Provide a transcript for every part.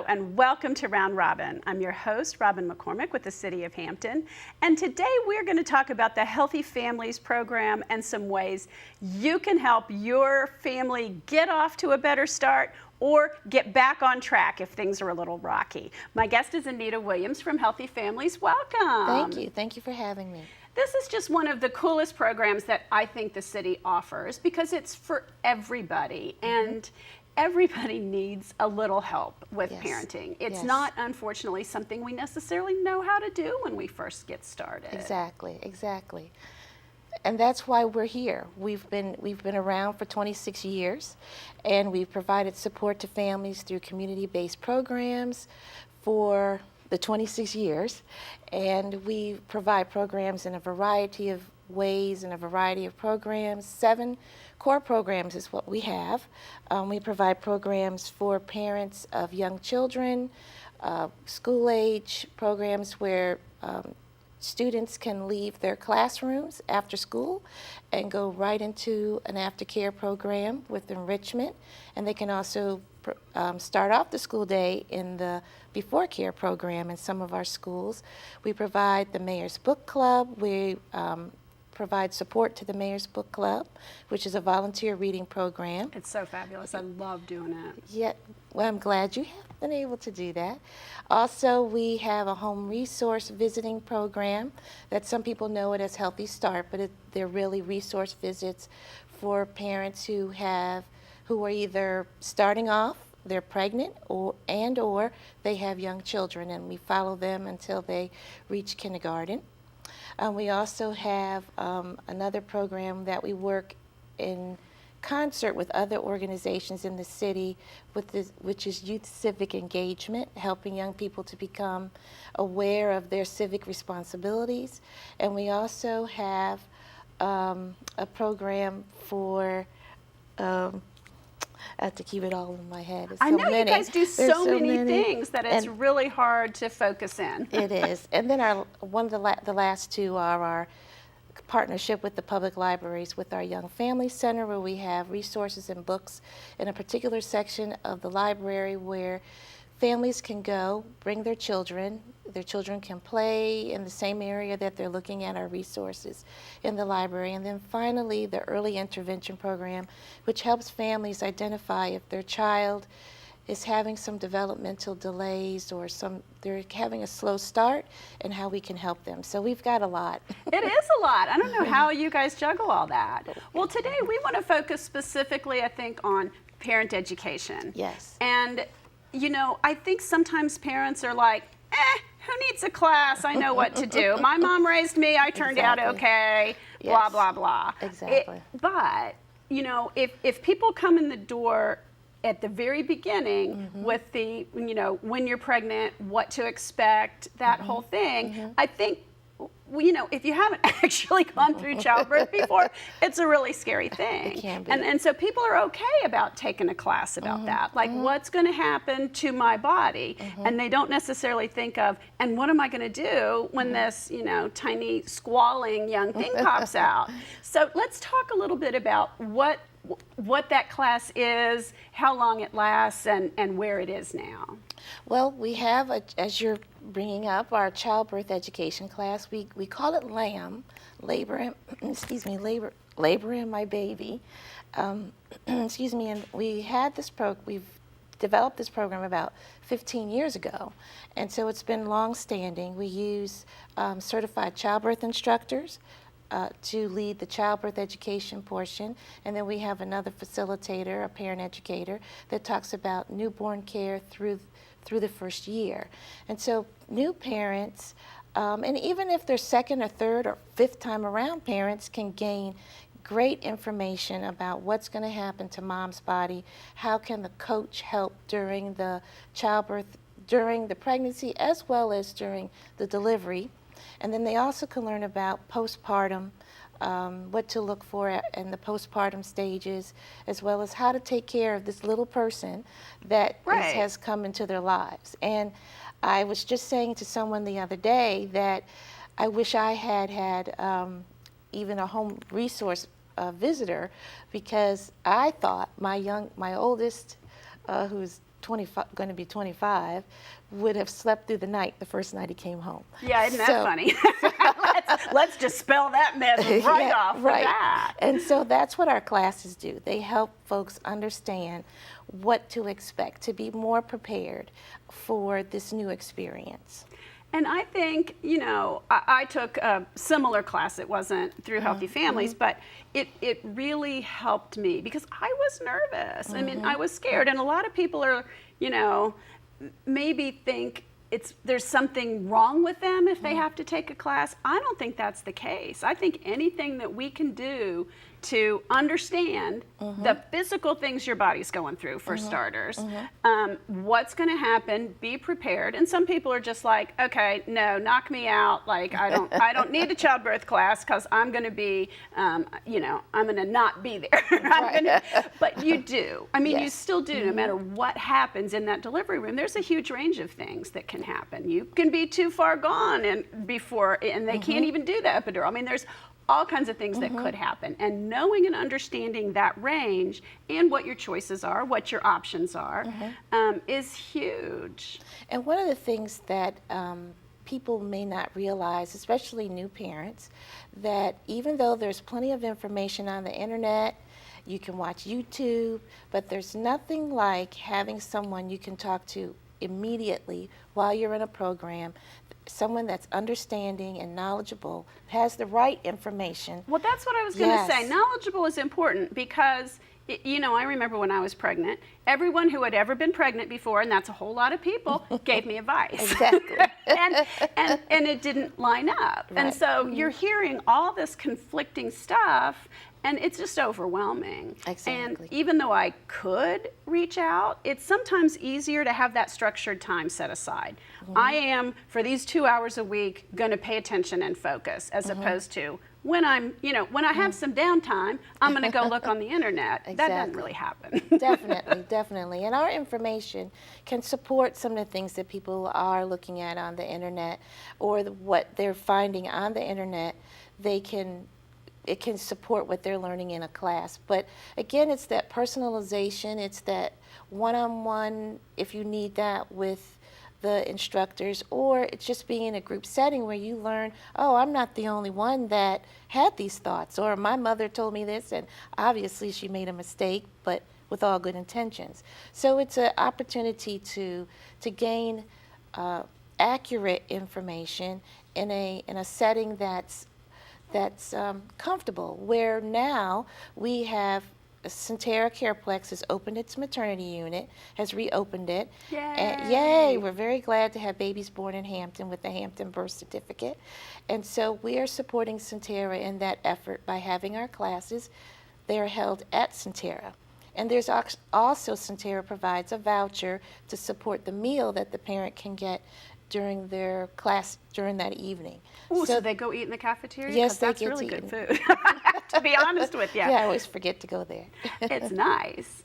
Hello and welcome to Round Robin. I'm your host, Robin McCormick with the City of Hampton. And today we're going to talk about the Healthy Families program and some ways you can help your family get off to a better start or get back on track if things are a little rocky. My guest is Anita Williams from Healthy Families. Welcome. Thank you. Thank you for having me. This is just one of the coolest programs that I think the city offers because it's for everybody. And everybody needs a little help with parenting. It's not, unfortunately, something we necessarily know how to do when we first get started. Exactly, exactly. And that's why we're here. We've been around for 26 years, and we've provided support to families through community-based programs for the 26 years. And we provide programs in a variety of ways and a variety of programs. 7 core programs is what we have. We provide programs for parents of young children, school age programs where students can leave their classrooms after school and go right into an aftercare program with enrichment. And they can also start off the school day in the before care program in some of our schools. We provide the Mayor's Book Club. We provide support to the Mayor's Book Club, which is a volunteer reading program. It's so fabulous. I love doing it. Yeah, well, I'm glad you have been able to do that. Also, we have a home resource visiting program that some people know it as Healthy Start, but they're really resource visits for parents who are either starting off, they're pregnant, or they have young children, and we follow them until they reach kindergarten. We also have another program that we work in concert with other organizations in the city, which is youth civic engagement, helping young people to become aware of their civic responsibilities. And we also have a program for I have to keep it all in my head. I know you guys do so many things that it's really hard to focus in. It is. And then one of the last 2 are our partnership with the public libraries with our Young Family Center, where we have resources and books in a particular section of the library where families can go, bring their children can play in the same area that they're looking at our resources in the library. And then finally, the early intervention program, which helps families identify if their child is having some developmental delays or they're having a slow start and how we can help them. So we've got a lot. It is a lot. I don't know how you guys juggle all that. Well, today we want to focus specifically, I think, on parent education. Yes. And, you know, I think sometimes parents are like, who needs a class? I know what to do. My mom raised me. I turned out okay, blah, blah, blah. Exactly. But, you know, if people come in the door at the very beginning with the, you know, when you're pregnant, what to expect, that whole thing, I think, you know, if you haven't actually gone through childbirth before, it's a really scary thing. It can be. And so people are okay about taking a class about that. Like, what's going to happen to my body? And they don't necessarily think of, and what am I going to do when this, you know, tiny squalling young thing pops out? So let's talk a little bit about what that class is, how long it lasts, and where it is now. Well, we have, as you're bringing up, our childbirth education class. We call it LAM, labor and my baby. Excuse me, and we've developed this program about 15 years ago, and so it's been long-standing. We use certified childbirth instructors to lead the childbirth education portion, and then we have another facilitator, a parent educator, that talks about newborn care through the first year. And so new parents, and even if they're second or third or fifth time around parents, can gain great information about what's going to happen to mom's body, how can the coach help during the childbirth, during the pregnancy, as well as during the delivery. And then they also can learn about postpartum, what to look for in the postpartum stages, as well as how to take care of this little person that has come into their lives. And I was just saying to someone the other day that I wish I had even a home resource visitor, because I thought my oldest, who's going to be 25, would have slept through the night the first night he came home. Yeah, isn't that funny? let's dispel that myth right off the bat. And so that's what our classes do. They help folks understand what to expect, to be more prepared for this new experience. And I think, you know, I took a similar class. It wasn't through Healthy Families, but it really helped me because I was nervous. I mean, I was scared. And a lot of people are, you know, maybe think there's something wrong with them if they have to take a class. I don't think that's the case. I think anything that we can do to understand the physical things your body's going through, for starters, what's going to happen, be prepared. And some people are just like, okay, no, knock me out. Like, I don't need a childbirth class because I'm going to be, you know, I'm going to not be there. But you do. I mean, you still do, no matter what happens in that delivery room. There's a huge range of things that can happen. You can be too far gone and they can't even do the epidural. I mean, there's all kinds of things that could happen. And knowing and understanding that range and what your choices are, what your options are, is huge. And one of the things that people may not realize, especially new parents, that even though there's plenty of information on the internet, you can watch YouTube, but there's nothing like having someone you can talk to immediately while you're in a program, someone that's understanding and knowledgeable, has the right information. Well, that's what I was going to say. Knowledgeable is important because, you know, I remember when I was pregnant, everyone who had ever been pregnant before, and that's a whole lot of people, gave me advice. Exactly. and it didn't line up. Right. And so you're hearing all this conflicting stuff, and it's just overwhelming. Exactly. And even though I could reach out, it's sometimes easier to have that structured time set aside. I am, for these 2 hours a week, going to pay attention and focus, as opposed to when I'm, you know, when I have some downtime, I'm going to go look on the internet. Exactly. That doesn't really happen. Definitely. And our information can support some of the things that people are looking at on the internet, or what they're finding on the internet. It can support what they're learning in a class. But again, it's that personalization, it's that one-on-one, if you need that, with the instructors, or it's just being in a group setting where you learn, oh, I'm not the only one that had these thoughts, or my mother told me this, and obviously she made a mistake, but with all good intentions. So it's an opportunity to gain accurate information in a setting that's comfortable, where now we have Sentara Careplex has opened its maternity unit, has reopened it. Yay! And yay! We're very glad to have babies born in Hampton with the Hampton birth certificate. And so we are supporting Sentara in that effort by having our classes. They are held at Sentara. And there's also, Sentara provides a voucher to support the meal that the parent can get during their class during that evening. Ooh, so they go eat in the cafeteria? Yes, they that's get really to good eat. food. To be honest with you. Yeah, I always forget to go there. It's nice.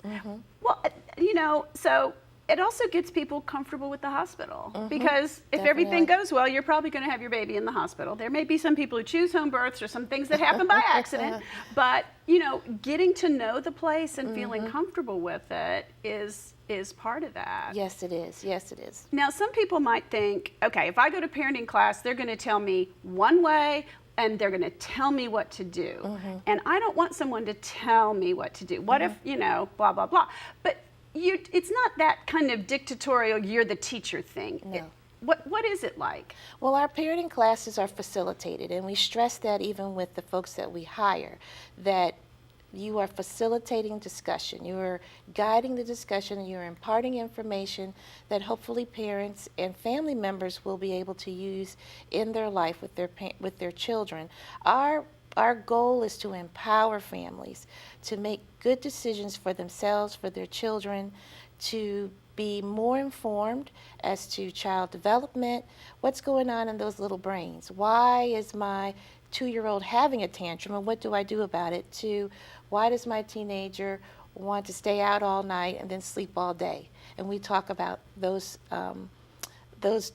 Well, you know, so it also gets people comfortable with the hospital, because if everything goes well, you're probably going to have your baby in the hospital. There may be some people who choose home births or some things that happen by accident, but, you know, getting to know the place and feeling comfortable with it is part of that. Yes, it is. Yes, it is. Now, some people might think, okay, if I go to parenting class, they're going to tell me one way and they're going to tell me what to do. And I don't want someone to tell me what to do. What if, you know, blah, blah, blah. But it's not that kind of dictatorial, you're the teacher thing. No. What is it like? Well, our parenting classes are facilitated, and we stress that even with the folks that we hire, that you are facilitating discussion. You are guiding the discussion, and you're imparting information that hopefully parents and family members will be able to use in their life with their children. Our goal is to empower families to make good decisions for themselves, for their children, to be more informed as to child development, what's going on in those little brains. Why is my 2-year-old having a tantrum, and what do I do about it? To why does my teenager want to stay out all night and then sleep all day? And we talk about those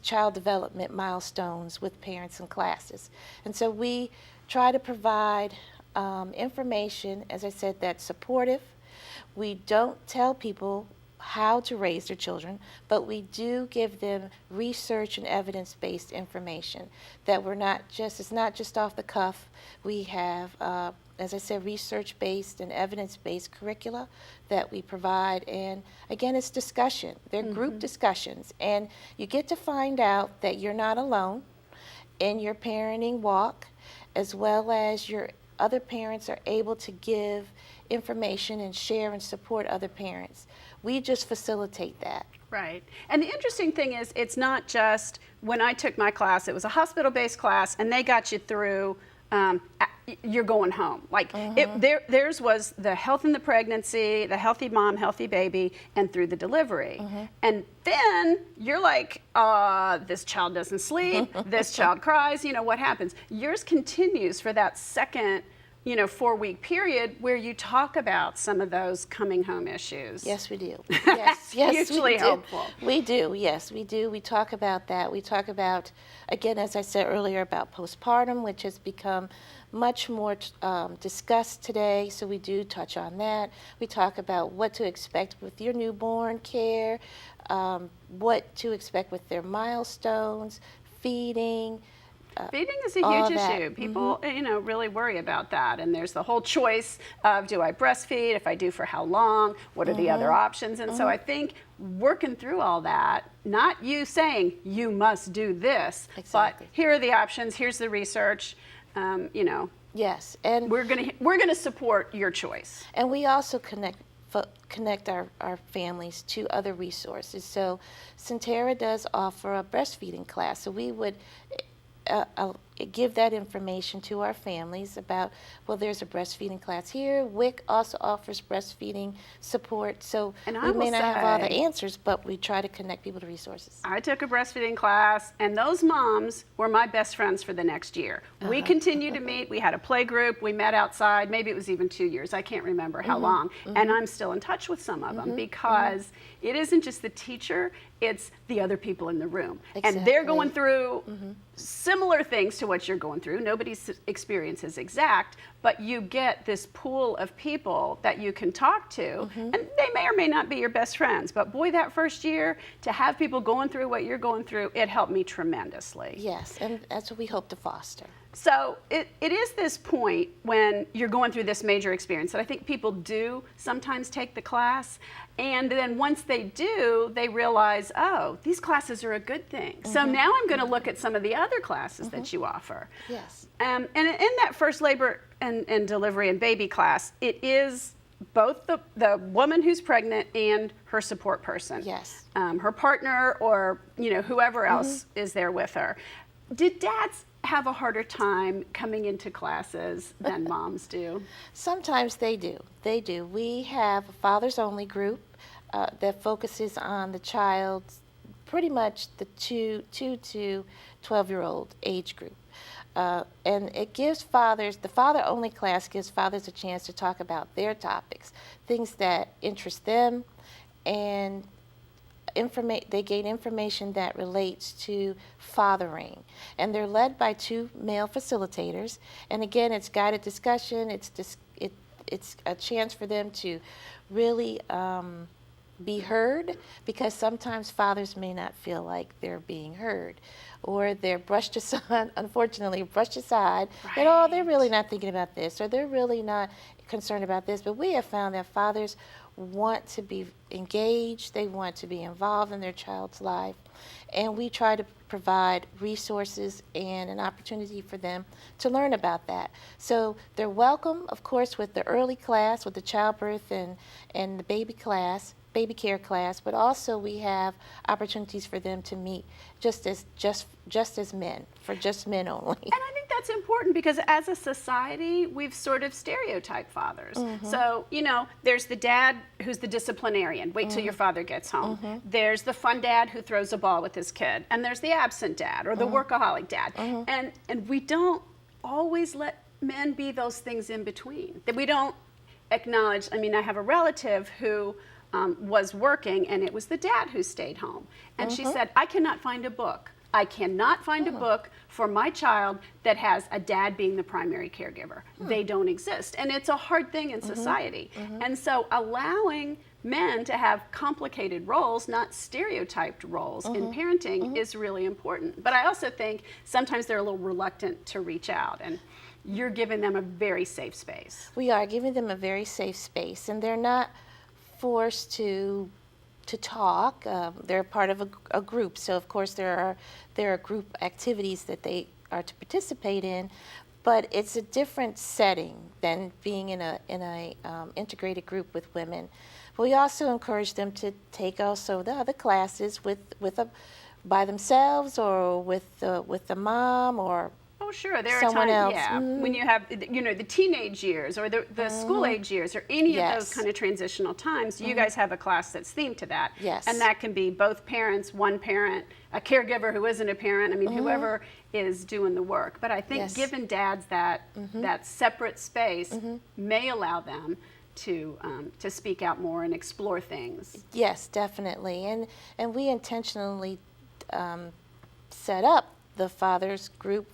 child development milestones with parents and classes. And so we try to provide information, as I said, that's supportive. We don't tell people how to raise their children, but we do give them research and evidence-based information that it's not just off the cuff. We have, as I said, research-based and evidence-based curricula that we provide. And again, it's discussion. They're group discussions. And you get to find out that you're not alone in your parenting walk, as well as your other parents are able to give information and share and support other parents. We just facilitate that. Right. And the interesting thing is, it's not just, when I took my class, it was a hospital-based class, and they got you through, you're going home. Like, theirs was the health in the pregnancy, the healthy mom, healthy baby, and through the delivery. And then you're like, this child doesn't sleep, this child cries, what happens? Yours continues for that second 4-week period where you talk about some of those coming home issues. Yes, we do. Yes, Hugely we do. helpful. We do, yes, we do. We talk about that. We talk about, again, as I said earlier, about postpartum, which has become much more discussed today, so we do touch on that. We talk about what to expect with your newborn care, what to expect with their milestones, feeding. Feeding is a huge issue. People, really worry about that. And there's the whole choice of, do I breastfeed? If I do, for how long? What are the other options? And so I think working through all that, not you saying you must do this, but here are the options. Here's the research. Yes, and we're gonna support your choice. And we also connect our families to other resources. So Sentara does offer a breastfeeding class. So we would give that information to our families about, well, there's a breastfeeding class here. WIC also offers breastfeeding support. So we may not have all the answers, but we try to connect people to resources. I took a breastfeeding class, and those moms were my best friends for the next year. We continued to meet. We had a play group. We met outside. Maybe it was even 2 years. I can't remember how long. And I'm still in touch with some of them because it isn't just the teacher, it's the other people in the room. And they're going through similar things to what you're going through. Nobody's experience is exact, but you get this pool of people that you can talk to, and they may or may not be your best friends, but boy, that first year, to have people going through what you're going through, it helped me tremendously. Yes, and that's what we hope to foster. So it is this point when you're going through this major experience that I think people do sometimes take the class, and then once they do, they realize, oh, these classes are a good thing. So now I'm going to look at some of the other classes that you offer. Yes. And in that first labor and delivery and baby class, it is both the woman who's pregnant and her support person. Yes. Her partner or whoever else is there with her. Did dads have a harder time coming into classes than moms do? Sometimes they do. They do. We have a fathers only group that focuses on the child's pretty much the 2 to 12-year-old age group. And it gives fathers, the father only class gives fathers a chance to talk about their topics, things that interest them, and they gain information that relates to fathering. And they're led by 2 male facilitators. And again, it's guided discussion. It's a chance for them to really be heard, because sometimes fathers may not feel like they're being heard, or they're brushed aside, unfortunately, that, oh, they're really not thinking about this, or they're really not concerned about this. But we have found that fathers want to be engaged, they want to be involved in their child's life, and we try to provide resources and an opportunity for them to learn about that. So they're welcome, of course, with the early class, with the childbirth and the baby care class, but also we have opportunities for them to meet just as men, for just men only. And I think that's important, because as a society, we've sort of stereotyped fathers. So, there's the dad who's the disciplinarian, wait till your father gets home. There's the fun dad who throws a ball with his kid. And there's the absent dad, or the workaholic dad. And we don't always let men be those things in between. That we don't acknowledge. I mean, I have a relative who was working, and it was the dad who stayed home. And she said, I cannot find a book. I cannot find a book for my child that has a dad being the primary caregiver. They don't exist. And it's a hard thing in society. And so allowing men to have complicated roles, not stereotyped roles in parenting is really important. But I also think sometimes they're a little reluctant to reach out, and you're giving them a very safe space. We are giving them a very safe space, and they're not forced to talk. They're part of a group, so of course there are group activities that they are to participate in, but it's a different setting than being in a integrated group with women. We also encourage them to take also the other classes by themselves or with the mom or Oh, sure. There someone are times, else. yeah, when you have, the teenage years or the school age years or any of those kind of transitional times, you guys have a class that's themed to that. Yes. And that can be both parents, one parent, a caregiver who isn't a parent, I mean, whoever is doing the work. But I think giving dads that separate space may allow them to speak out more and explore things. Yes, definitely. And we intentionally set up the fathers group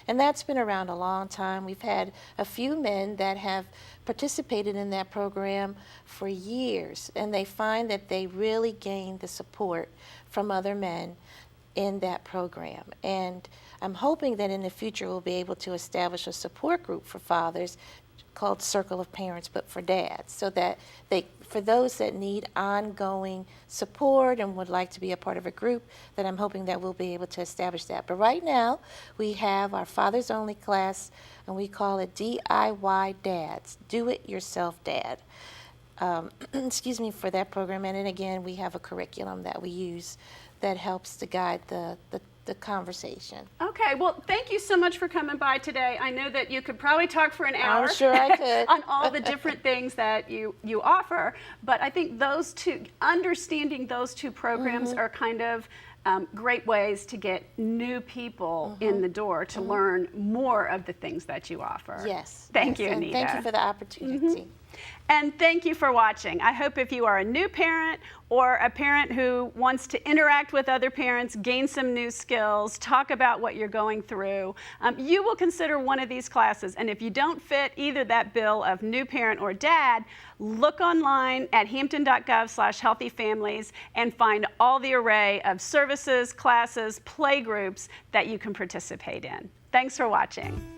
and that's been around a long time. We've had a few men that have participated in that program for years, and they find that they really gain the support from other men in that program. And I'm hoping that in the future we'll be able to establish a support group for fathers called Circle of Parents, but for dads, so that for those that need ongoing support and would like to be a part of a group, that I'm hoping that we'll be able to establish that. But right now, we have our Fathers Only class, and we call it DIY Dads, Do It Yourself Dad. Excuse me, for that program. And then again, we have a curriculum that we use that helps to guide the conversation. Okay, well, thank you so much for coming by today. I know that you could probably talk for an hour. I'm sure I could. On all the different things that you offer, but I think understanding those two programs are kind of great ways to get new people in the door to learn more of the things that you offer. Yes. Thank you, and Anita. thank you for the opportunity. And thank you for watching. I hope if you are a new parent or a parent who wants to interact with other parents, gain some new skills, talk about what you're going through, you will consider one of these classes. And if you don't fit either that bill of new parent or dad, look online at hampton.gov/healthyfamilies and find all the array of services, classes, play groups that you can participate in. Thanks for watching.